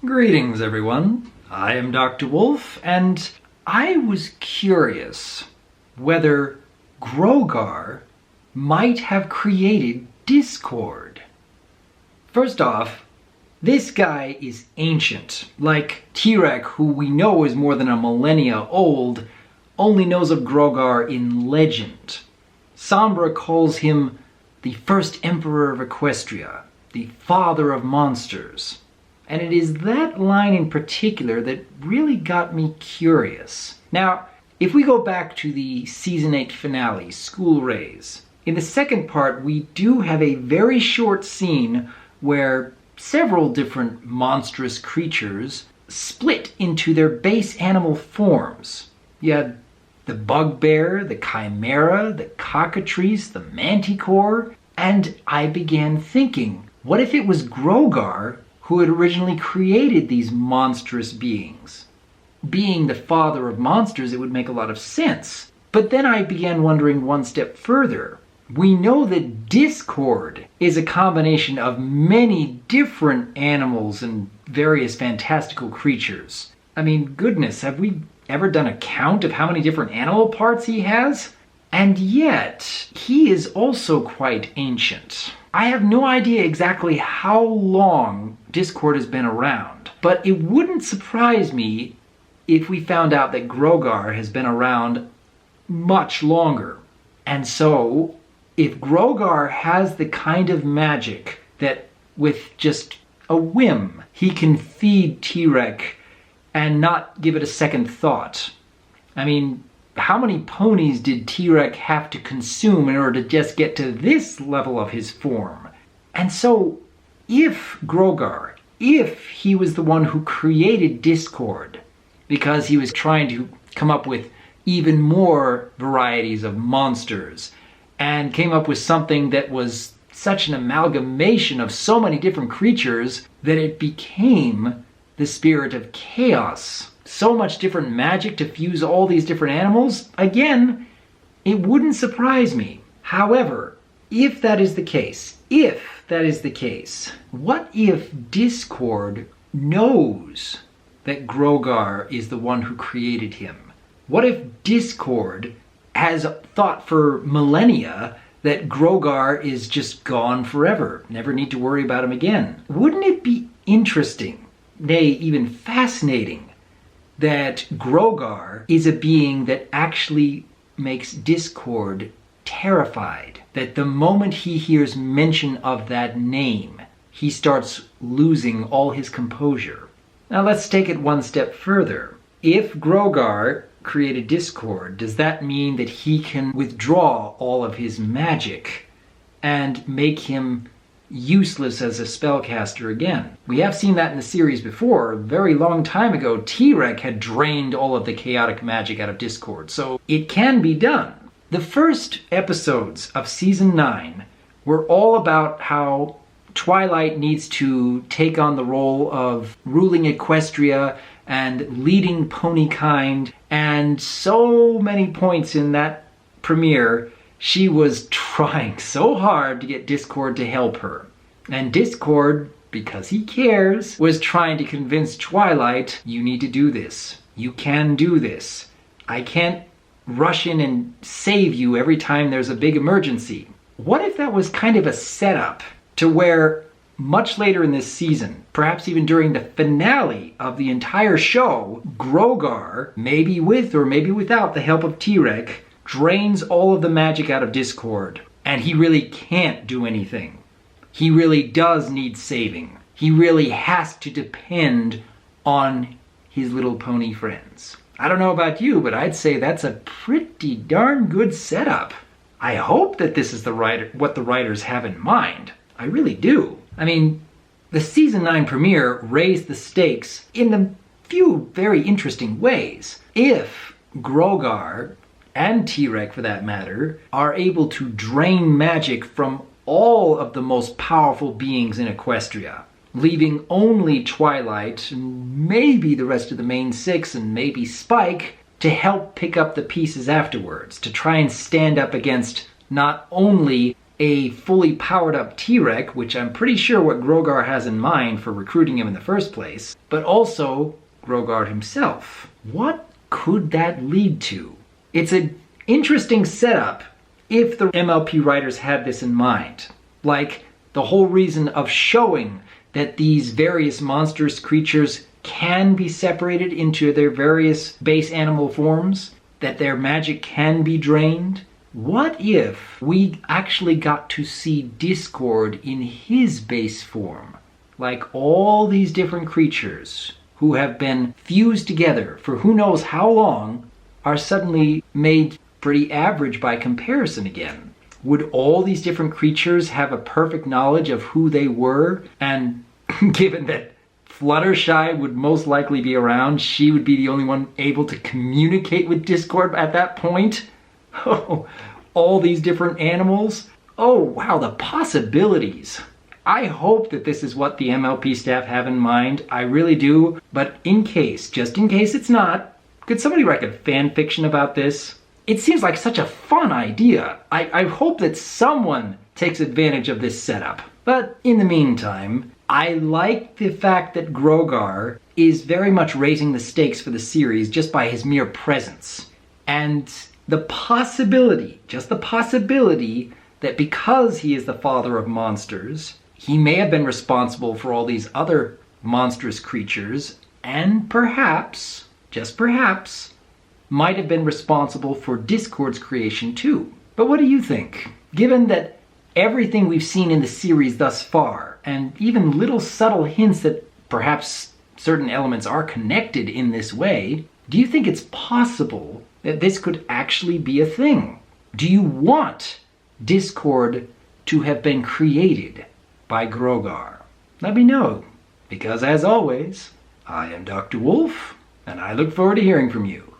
Greetings, everyone. I am Dr. Wolf, and I was curious whether Grogar might have created discord. First off, this guy is ancient. Like T-Rex, who we know is more than a millennia old, only knows of Grogar in legend. Sombra calls him the first emperor of Equestria, the father of monsters. And it is that line in particular that really got me curious. Now, if we go back to the Season 8 finale, School Raise, in the second part we do have a very short scene where several different monstrous creatures split into their base animal forms. You had the bugbear, the chimera, the cockatrice, the manticore, and I began thinking, what if it was Grogar who had originally created these monstrous beings? Being the father of monsters, it would make a lot of sense. But then I began wondering one step further. We know that discord is a combination of many different animals and various fantastical creatures. I mean, goodness, have we ever done a count of how many different animal parts he has? And yet, he is also quite ancient. I have no idea exactly how long discord has been around, but it wouldn't surprise me if we found out that Grogar has been around much longer. And so, if Grogar has the kind of magic that with just a whim he can feed T-Rex and not give it a second thought. I mean, how many ponies did T-Rex have to consume in order to just get to this level of his form? And so, if Grogar, if he was the one who created discord, because he was trying to come up with even more varieties of monsters, and came up with something that was such an amalgamation of so many different creatures that it became the spirit of chaos. So much different magic to fuse all these different animals. Again, it wouldn't surprise me. However, if that is the case, what if discord knows that Grogar is the one who created him? What if discord has thought for millennia that Grogar is just gone forever, never need to worry about him again? Wouldn't it be interesting, nay, even fascinating, that Grogar is a being that actually makes discord terrified? That the moment he hears mention of that name, he starts losing all his composure. Now let's take it one step further. If Grogar created discord, does that mean that he can withdraw all of his magic and make him useless as a spellcaster again? We have seen that in the series before. A very long time ago, T-Rex had drained all of the chaotic magic out of discord, so it can be done. The first episodes of Season 9 were all about how Twilight needs to take on the role of ruling Equestria and leading ponykind, and so many points in that premiere she was trying so hard to get Discord to help her. And Discord, because he cares, was trying to convince Twilight, you need to do this. You can do this. I can't rush in and save you every time there's a big emergency. What if that was kind of a setup to where much later in this season, perhaps even during the finale of the entire show, Grogar, maybe with or maybe without the help of T-Rex, drains all of the magic out of discord, and he really can't do anything. He really does need saving. He really has to depend on his little pony friends. I don't know about you, but I'd say that's a pretty darn good setup. I hope that this is what the writers have in mind. I really do. I mean, the Season 9 premiere raised the stakes in a few very interesting ways. If Grogar, and T-Rex for that matter, are able to drain magic from all of the most powerful beings in Equestria, leaving only Twilight, and maybe the rest of the main six, and maybe Spike, to help pick up the pieces afterwards, to try and stand up against not only a fully powered up T-Rex, which I'm pretty sure what Grogar has in mind for recruiting him in the first place, but also Grogar himself. What could that lead to? It's an interesting setup if the MLP writers had this in mind. Like the whole reason of showing that these various monstrous creatures can be separated into their various base animal forms, that their magic can be drained. What if we actually got to see Discord in his base form? Like all these different creatures who have been fused together for who knows how long are suddenly made pretty average by comparison again. Would all these different creatures have a perfect knowledge of who they were? And given that Fluttershy would most likely be around, she would be the only one able to communicate with Discord at that point? Oh, all these different animals? Oh wow, the possibilities. I hope that this is what the MLP staff have in mind. I really do. But in case, just in case it's not, could somebody write a fan fiction about this? It seems like such a fun idea. I hope that someone takes advantage of this setup. But in the meantime, I like the fact that Grogar is very much raising the stakes for the series just by his mere presence. And the possibility, just the possibility, that because he is the father of monsters, he may have been responsible for all these other monstrous creatures, and perhaps, just perhaps, might have been responsible for Discord's creation too. But what do you think? Given that everything we've seen in the series thus far, and even little subtle hints that perhaps certain elements are connected in this way, do you think it's possible that this could actually be a thing? Do you want Discord to have been created by Grogar? Let me know, because as always, I am Dr. Wolf, and I look forward to hearing from you.